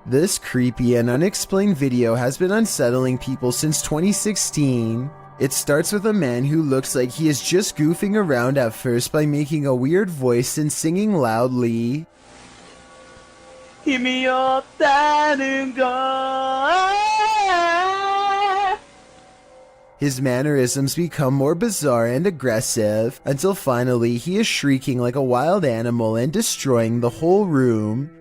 This creepy and unexplained video has been unsettling people since 2016. It starts with a man who looks like he is just goofing around at first by making a weird voice and singing loudly. 힘이 없다는 걸. His mannerisms become more bizarre and aggressive until finally he is shrieking like a wild animal and destroying the whole room.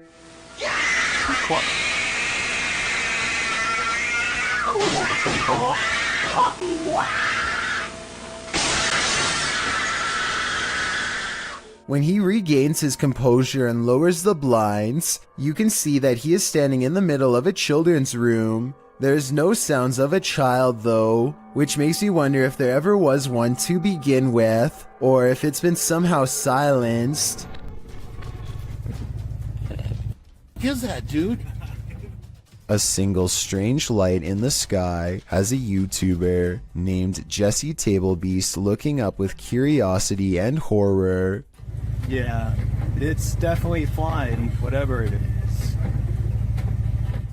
When he regains his composure and lowers the blinds, you can see that he is standing in the middle of a children's room. There's no sounds of a child though, which makes me wonder if there ever was one to begin with, or if it's been somehow silenced. What is that, dude? A single strange light in the sky has a YouTuber named Jesse Tablebeast looking up with curiosity and horror. Yeah, it's definitely flying, whatever it is.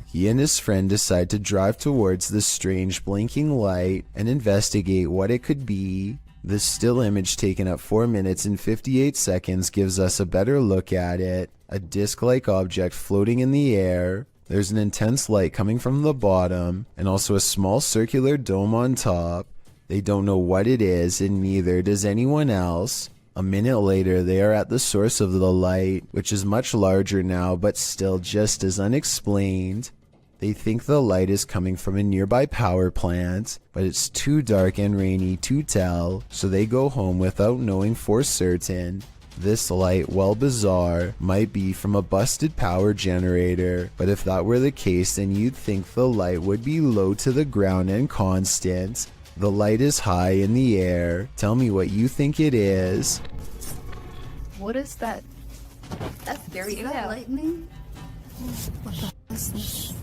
He and his friend decide to drive towards the strange blinking light and investigate what it could be. The still image taken at 4 minutes and 58 seconds gives us a better look at it. A disc-like object floating in the air. There's an intense light coming from the bottom, and also a small circular dome on top. They don't know what it is, and neither does anyone else. A minute later, they are at the source of the light, which is much larger now, but still just as unexplained. They think the light is coming from a nearby power plant, but it's too dark and rainy to tell, so they go home without knowing for certain. This light, while bizarre, might be from a busted power generator, but if that were the case, then you'd think the light would be low to the ground and constant. The light is high in the air. Tell me what you think it is. What is that? That's very lightning? What the is this?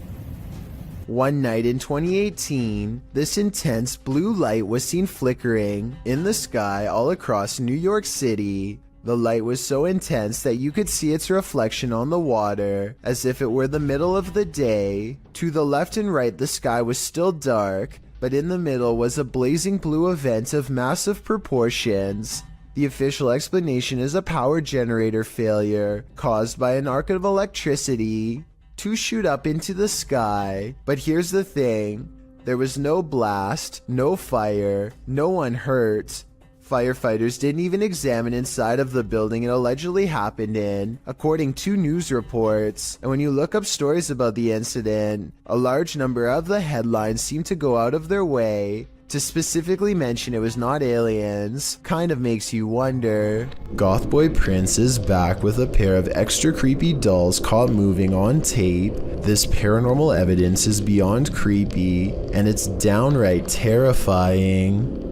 One night in 2018, this intense blue light was seen flickering in the sky all across New York City. The light was so intense that you could see its reflection on the water, as if it were the middle of the day. To the left and right, the sky was still dark, but in the middle was a blazing blue event of massive proportions. The official explanation is a power generator failure caused by an arc of electricity to shoot up into the sky. But here's the thing, there was no blast, no fire, no one hurt. Firefighters didn't even examine inside of the building it allegedly happened in, according to news reports. And when you look up stories about the incident, a large number of the headlines seem to go out of their way to specifically mention it was not aliens. Kind of makes you wonder. Goth Boy Prince is back with a pair of extra creepy dolls caught moving on tape. This paranormal evidence is beyond creepy, and it's downright terrifying.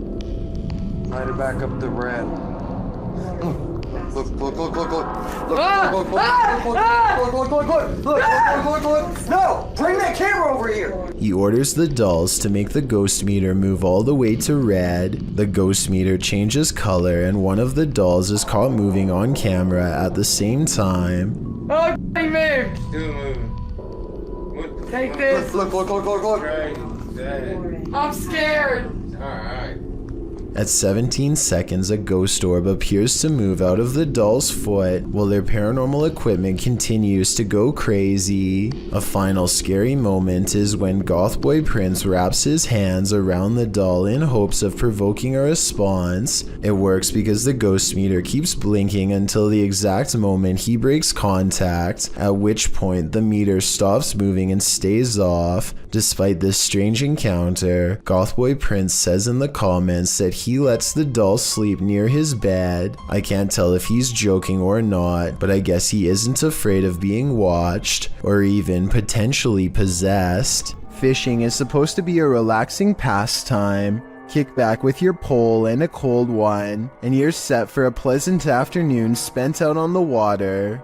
Try to back up the ramp. Look. No! Bring that camera over here! He orders the dolls to make the ghost meter move all the way to red. The ghost meter changes color, and one of the dolls is caught moving on camera at the same time. Oh, he moved! Take this! Look. I'm scared! Alright. At 17 seconds, a ghost orb appears to move out of the doll's foot while their paranormal equipment continues to go crazy. A final scary moment is when Goth Boy Prince wraps his hands around the doll in hopes of provoking a response. It works because the ghost meter keeps blinking until the exact moment he breaks contact, at which point the meter stops moving and stays off. Despite this strange encounter, Goth Boy Prince says in the comments that he lets the doll sleep near his bed. I can't tell if he's joking or not, but I guess he isn't afraid of being watched or even potentially possessed. Fishing is supposed to be a relaxing pastime. Kick back with your pole and a cold one, and you're set for a pleasant afternoon spent out on the water.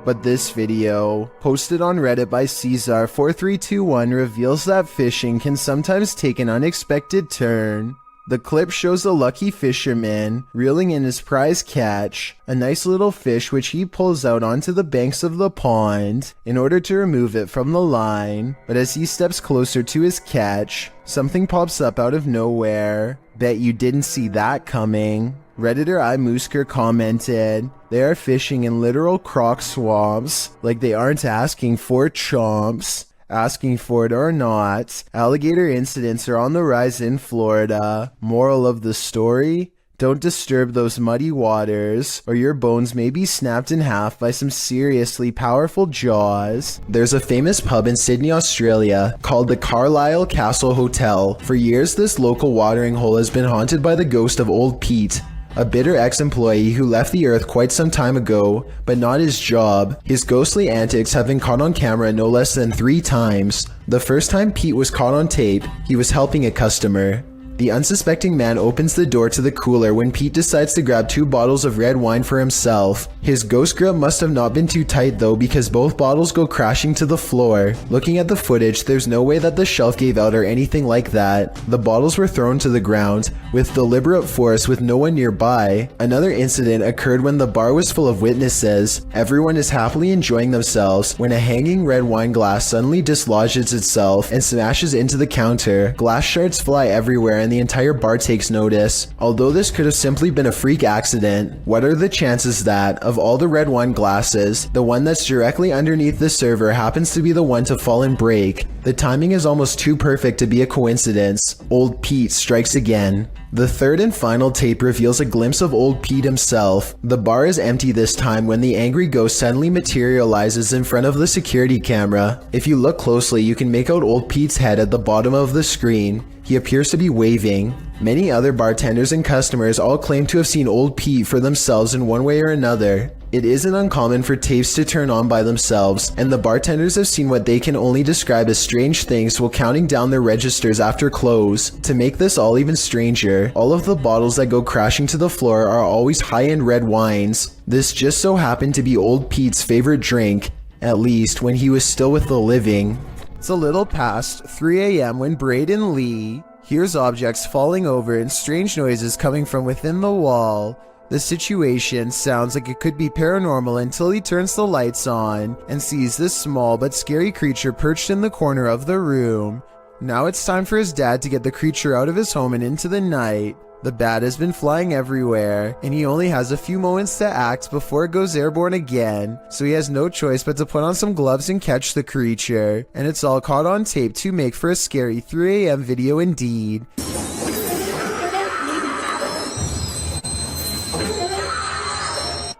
But this video, posted on Reddit by Caesar4321, reveals that fishing can sometimes take an unexpected turn. The clip shows a lucky fisherman reeling in his prize catch, a nice little fish which he pulls out onto the banks of the pond in order to remove it from the line, but as he steps closer to his catch, something pops up out of nowhere. Bet you didn't see that coming. Redditor iMoosker commented, "They are fishing in literal croc swamps, like they aren't asking for chomps." Asking for it or not, alligator incidents are on the rise in Florida. Moral of the story? Don't disturb those muddy waters, or your bones may be snapped in half by some seriously powerful jaws. There's a famous pub in Sydney, Australia, called the Carlisle Castle Hotel. For years, this local watering hole has been haunted by the ghost of Old Pete, a bitter ex-employee who left the earth quite some time ago, but not his job. His ghostly antics have been caught on camera no less than 3 times. The first time Pete was caught on tape, he was helping a customer. The unsuspecting man opens the door to the cooler when Pete decides to grab 2 bottles of red wine for himself. His ghost grip must have not been too tight though, because both bottles go crashing to the floor. Looking at the footage, there's no way that the shelf gave out or anything like that. The bottles were thrown to the ground with deliberate force with no one nearby. Another incident occurred when the bar was full of witnesses. Everyone is happily enjoying themselves when a hanging red wine glass suddenly dislodges itself and smashes into the counter. Glass shards fly everywhere and the entire bar takes notice. Although this could have simply been a freak accident, what are the chances that, of all the red wine glasses, the one that's directly underneath the server happens to be the one to fall and break? The timing is almost too perfect to be a coincidence. Old Pete strikes again. The third and final tape reveals a glimpse of Old Pete himself. The bar is empty this time when the angry ghost suddenly materializes in front of the security camera. If you look closely, you can make out Old Pete's head at the bottom of the screen. He appears to be waving. Many other bartenders and customers all claim to have seen Old Pete for themselves in one way or another. It isn't uncommon for tapes to turn on by themselves, and the bartenders have seen what they can only describe as strange things while counting down their registers after close. To make this all even stranger, all of the bottles that go crashing to the floor are always high-end red wines. This just so happened to be Old Pete's favorite drink, at least when he was still with the living. It's a little past 3 a.m. when Braden Lee hears objects falling over and strange noises coming from within the wall. The situation sounds like it could be paranormal until he turns the lights on and sees this small but scary creature perched in the corner of the room. Now it's time for his dad to get the creature out of his home and into the night. The bat has been flying everywhere, and he only has a few moments to act before it goes airborne again, so he has no choice but to put on some gloves and catch the creature, and it's all caught on tape to make for a scary 3 a.m. video indeed.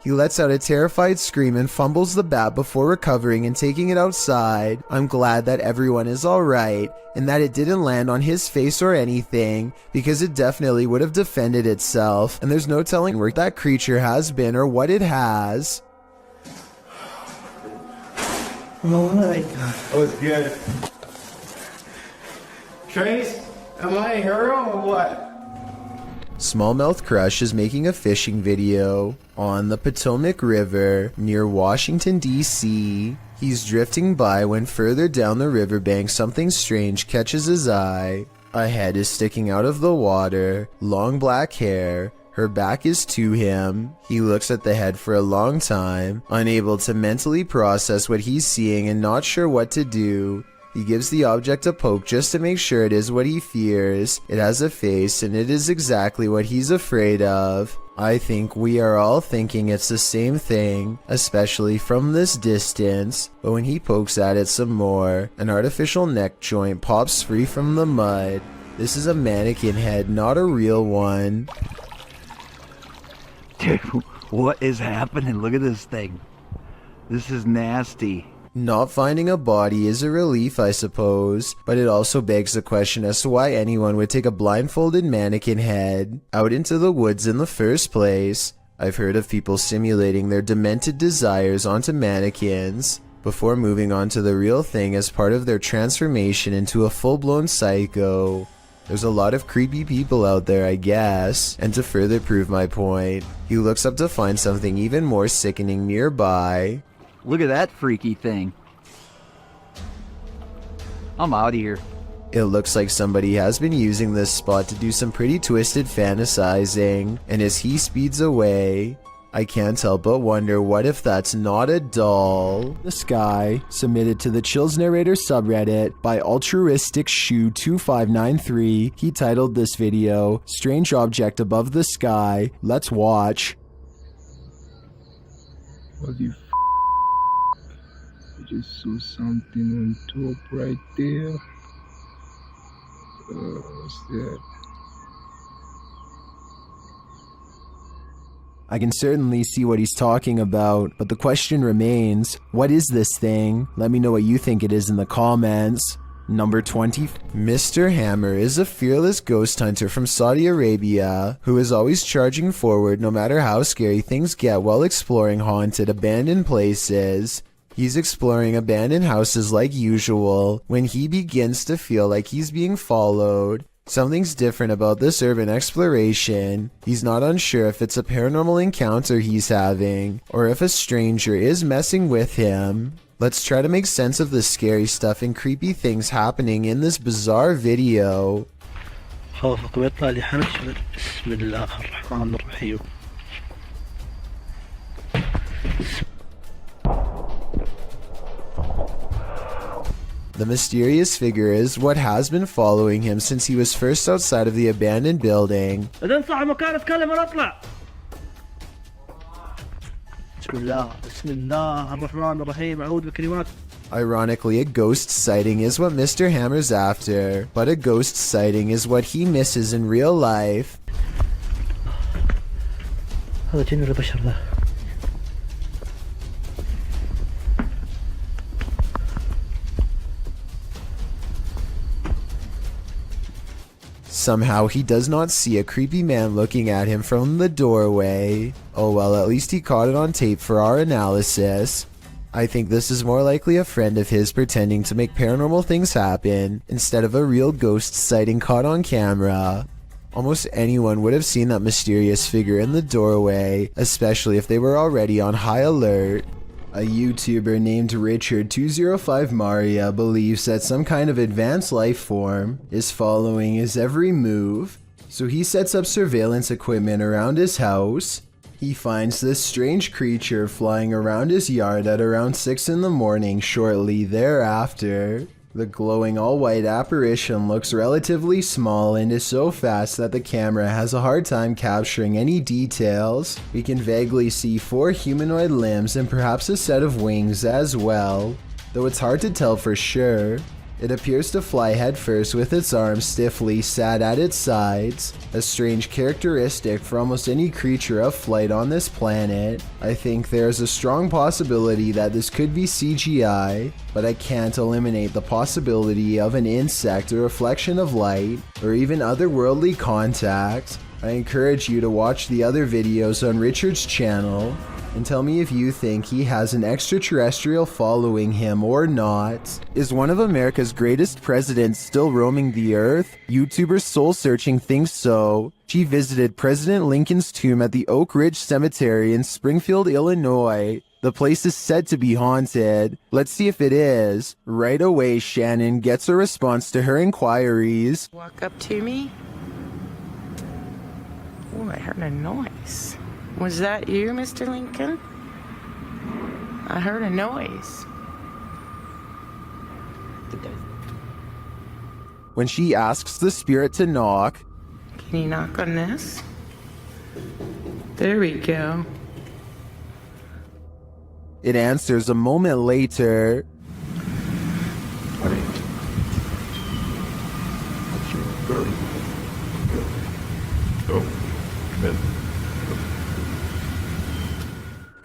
He lets out a terrified scream and fumbles the bat before recovering and taking it outside. I'm glad that everyone is alright, and that it didn't land on his face or anything, because it definitely would have defended itself, and there's no telling where that creature has been or what it has. Oh my god. Oh, it's good. Trace, am I a hero or what? Smallmouth Crush is making a fishing video on the Potomac River near Washington, D.C. He's drifting by when further down the riverbank something strange catches his eye. A head is sticking out of the water, long black hair. Her back is to him. He looks at the head for a long time, unable to mentally process what he's seeing and not sure what to do. He gives the object a poke just to make sure it is what he fears. It has a face, and it is exactly what he's afraid of. I think we are all thinking it's the same thing, especially from this distance. But when he pokes at it some more, an artificial neck joint pops free from the mud. This is a mannequin head, not a real one. Dude, what is happening? Look at this thing. This is nasty. Not finding a body is a relief, I suppose, but it also begs the question as to why anyone would take a blindfolded mannequin head out into the woods in the first place. I've heard of people simulating their demented desires onto mannequins before moving on to the real thing as part of their transformation into a full-blown psycho. There's a lot of creepy people out there, I guess, and to further prove my point, he looks up to find something even more sickening nearby. Look at that freaky thing. I'm out of here. It looks like somebody has been using this spot to do some pretty twisted fantasizing, and as he speeds away, I can't help but wonder what if that's not a doll. The Sky, submitted to the Chills Narrator subreddit by Altruistic Shoe 2593. He titled this video, Strange Object Above the Sky. Let's watch. What the I just saw something on top right there. What's that? I can certainly see what he's talking about, but the question remains, what is this thing? Let me know what you think it is in the comments. Number 20. Mr. Hammer is a fearless ghost hunter from Saudi Arabia who is always charging forward no matter how scary things get while exploring haunted, abandoned places. He's exploring abandoned houses like usual when he begins to feel like he's being followed. Something's different about this urban exploration. He's not unsure if it's a paranormal encounter he's having, or if a stranger is messing with him. Let's try to make sense of the scary stuff and creepy things happening in this bizarre video. The mysterious figure is what has been following him since he was first outside of the abandoned building. Ironically, a ghost sighting is what Mr. Hammer's after, but a ghost sighting is what he misses in real life. Somehow he does not see a creepy man looking at him from the doorway. Oh well, at least he caught it on tape for our analysis. I think this is more likely a friend of his pretending to make paranormal things happen instead of a real ghost sighting caught on camera. Almost anyone would have seen that mysterious figure in the doorway, especially if they were already on high alert. A YouTuber named Richard205Maria believes that some kind of advanced life form is following his every move, so he sets up surveillance equipment around his house. He finds this strange creature flying around his yard at around 6 in the morning shortly thereafter. The glowing all-white apparition looks relatively small and is so fast that the camera has a hard time capturing any details. We can vaguely see 4 humanoid limbs and perhaps a set of wings as well, though it's hard to tell for sure. It appears to fly headfirst with its arms stiffly sat at its sides, a strange characteristic for almost any creature of flight on this planet. I think there's a strong possibility that this could be CGI, but I can't eliminate the possibility of an insect, a reflection of light, or even otherworldly contact. I encourage you to watch the other videos on Richard's channel and tell me if you think he has an extraterrestrial following him or not. Is one of America's greatest presidents still roaming the earth? YouTuber Soul Searching thinks so. She visited President Lincoln's tomb at the Oak Ridge Cemetery in Springfield, Illinois. The place is said to be haunted. Let's see if it is. Right away, Shannon gets a response to her inquiries. Walk up to me. Oh, I heard a noise. Was that you, Mr. Lincoln? I heard a noise. When she asks the spirit to knock, Can you knock on this? There we go. it answers a moment later.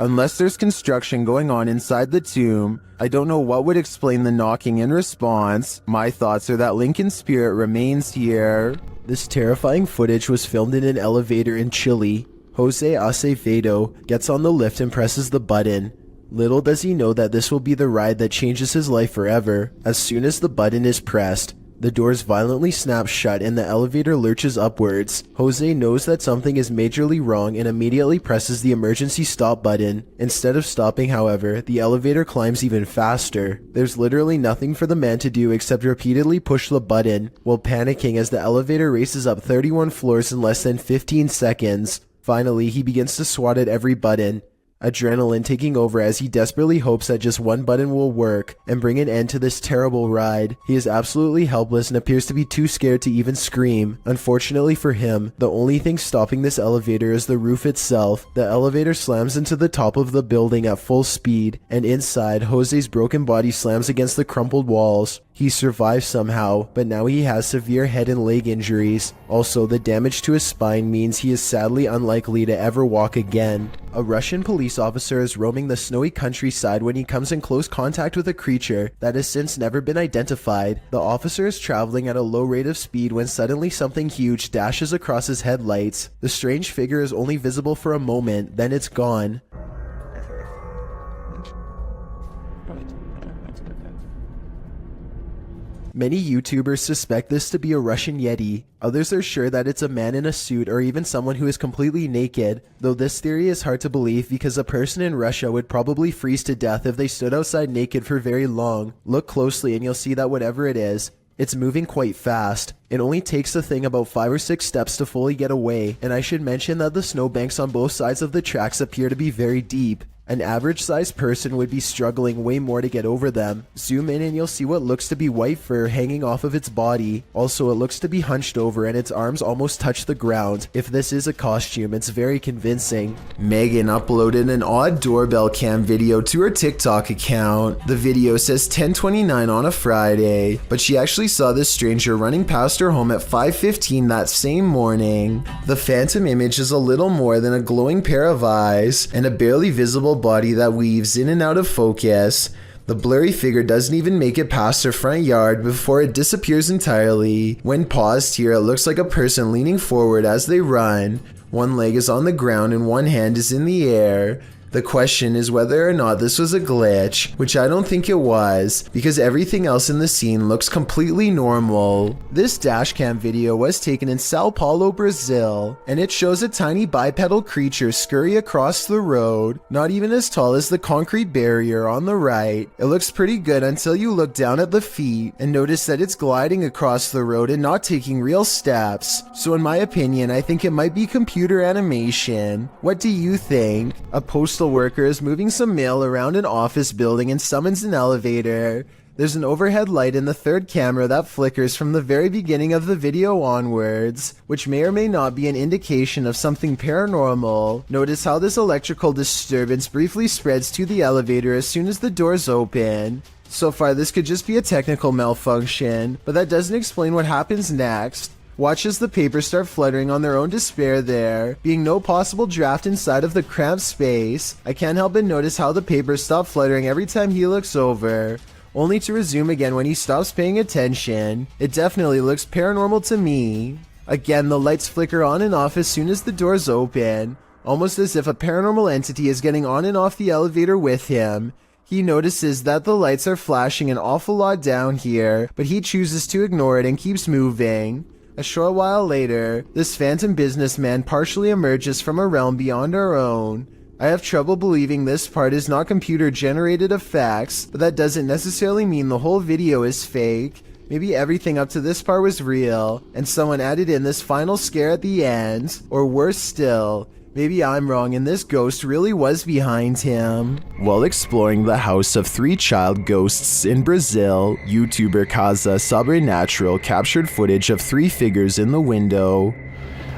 Unless there's construction going on inside the tomb, I don't know what would explain the knocking in response. My thoughts are that Lincoln's spirit remains here. This terrifying footage was filmed in an elevator in Chile. Jose Acevedo gets on the lift and presses the button. Little does he know that this will be the ride that changes his life forever. As soon as the button is pressed, The doors violently snap shut and the elevator lurches upwards. Jose knows that something is majorly wrong and immediately presses the emergency stop button. Instead of stopping, however, the elevator climbs even faster. There's literally nothing for the man to do except repeatedly push the button, while panicking as the elevator races up 31 floors in less than 15 seconds. Finally, he begins to swat at every button, adrenaline taking over as he desperately hopes that just one button will work and bring an end to this terrible ride. He is absolutely helpless and appears to be too scared to even scream. Unfortunately for him, the only thing stopping this elevator is the roof itself. The elevator slams into the top of the building at full speed, and inside, Jose's broken body slams against the crumpled walls. He survives somehow, but now he has severe head and leg injuries. Also, the damage to his spine means he is sadly unlikely to ever walk again. A Russian police officer is roaming the snowy countryside when he comes in close contact with a creature that has since never been identified. The officer is traveling at a low rate of speed when suddenly something huge dashes across his headlights. The strange figure is only visible for a moment, then it's gone. Many YouTubers suspect this to be a Russian Yeti. Others are sure that it's a man in a suit or even someone who is completely naked, though this theory is hard to believe because a person in Russia would probably freeze to death if they stood outside naked for very long. Look closely and you'll see that whatever it is, it's moving quite fast. It only takes the thing about 5 or 6 steps to fully get away, and I should mention that the snowbanks on both sides of the tracks appear to be very deep. An average-sized person would be struggling way more to get over them. Zoom in and you'll see what looks to be white fur hanging off of its body. Also, it looks to be hunched over and its arms almost touch the ground. If this is a costume, it's very convincing. Megan uploaded an odd doorbell cam video to her TikTok account. The video says 10:29 on a Friday, but she actually saw this stranger running past her home at 5:15 that same morning. The phantom image is a little more than a glowing pair of eyes and a barely visible body that weaves in and out of focus. The blurry figure doesn't even make it past her front yard before it disappears entirely. When paused here, it looks like a person leaning forward as they run. One leg is on the ground and one hand is in the air. The question is whether or not this was a glitch, which I don't think it was, because everything else in the scene looks completely normal. This dashcam video was taken in Sao Paulo, Brazil, and it shows a tiny bipedal creature scurry across the road, not even as tall as the concrete barrier on the right. It looks pretty good until you look down at the feet and notice that it's gliding across the road and not taking real steps. So in my opinion, I think it might be computer animation. What do you think? A postal worker is moving some mail around an office building and summons an elevator. There's an overhead light in the third camera that flickers from the very beginning of the video onwards, which may or may not be an indication of something paranormal. Notice how this electrical disturbance briefly spreads to the elevator as soon as the doors open. So far, this could just be a technical malfunction, but that doesn't explain what happens next. Watch as the papers start fluttering on their own despair there, being no possible draft inside of the cramped space. I can't help but notice how the papers stop fluttering every time he looks over, only to resume again when he stops paying attention. It definitely looks paranormal to me. Again, the lights flicker on and off as soon as the doors open, almost as if a paranormal entity is getting on and off the elevator with him. He notices that the lights are flashing an awful lot down here, but he chooses to ignore it and keeps moving. A short while later, this phantom businessman partially emerges from a realm beyond our own. I have trouble believing this part is not computer-generated effects, but that doesn't necessarily mean the whole video is fake. Maybe everything up to this part was real, and someone added in this final scare at the end. Or worse still, maybe I'm wrong and this ghost really was behind him. While exploring the house of 3 child ghosts in Brazil, YouTuber Casa Sobrenatural captured footage of 3 figures in the window.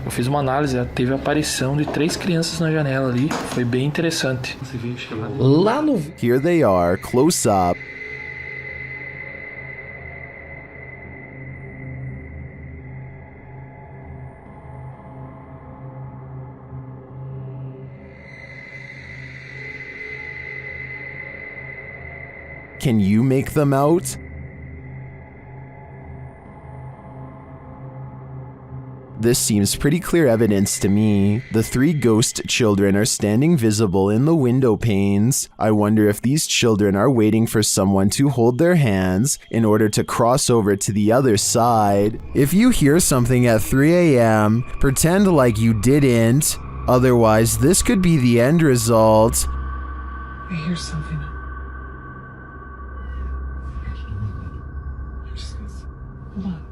Eu fiz uma análise, teve a aparição de 3 crianças na janela ali, foi bem interessante. Lá no... Here they are, close up. Can you make them out? This seems pretty clear evidence to me. The 3 ghost children are standing visible in the window panes. I wonder if these children are waiting for someone to hold their hands in order to cross over to the other side. If you hear something at 3 a.m., pretend like you didn't. Otherwise, this could be the end result. I hear something. Hold on.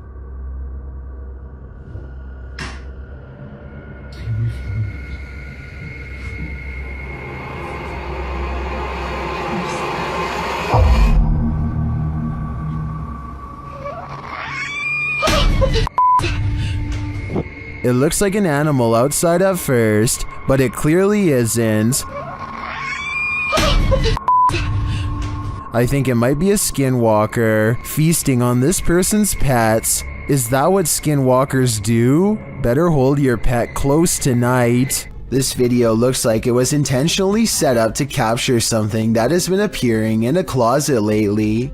It looks like an animal outside at first, but it clearly isn't. I think it might be a skinwalker feasting on this person's pets. Is that what skinwalkers do? Better hold your pet close tonight. This video looks like it was intentionally set up to capture something that has been appearing in a closet lately.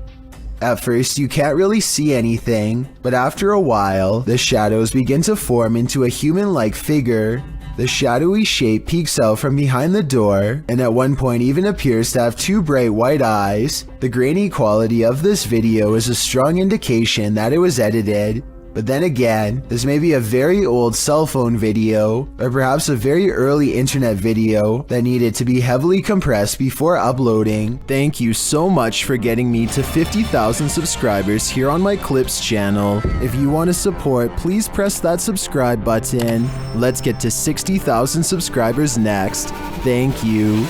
At first, you can't really see anything, but after a while, the shadows begin to form into a human-like figure. The shadowy shape peeks out from behind the door, and at one point even appears to have 2 bright white eyes. The grainy quality of this video is a strong indication that it was edited. But then again, this may be a very old cell phone video, or perhaps a very early internet video that needed to be heavily compressed before uploading. Thank you so much for getting me to 50,000 subscribers here on my Clips channel. If you want to support, please press that subscribe button. Let's get to 60,000 subscribers next. Thank you.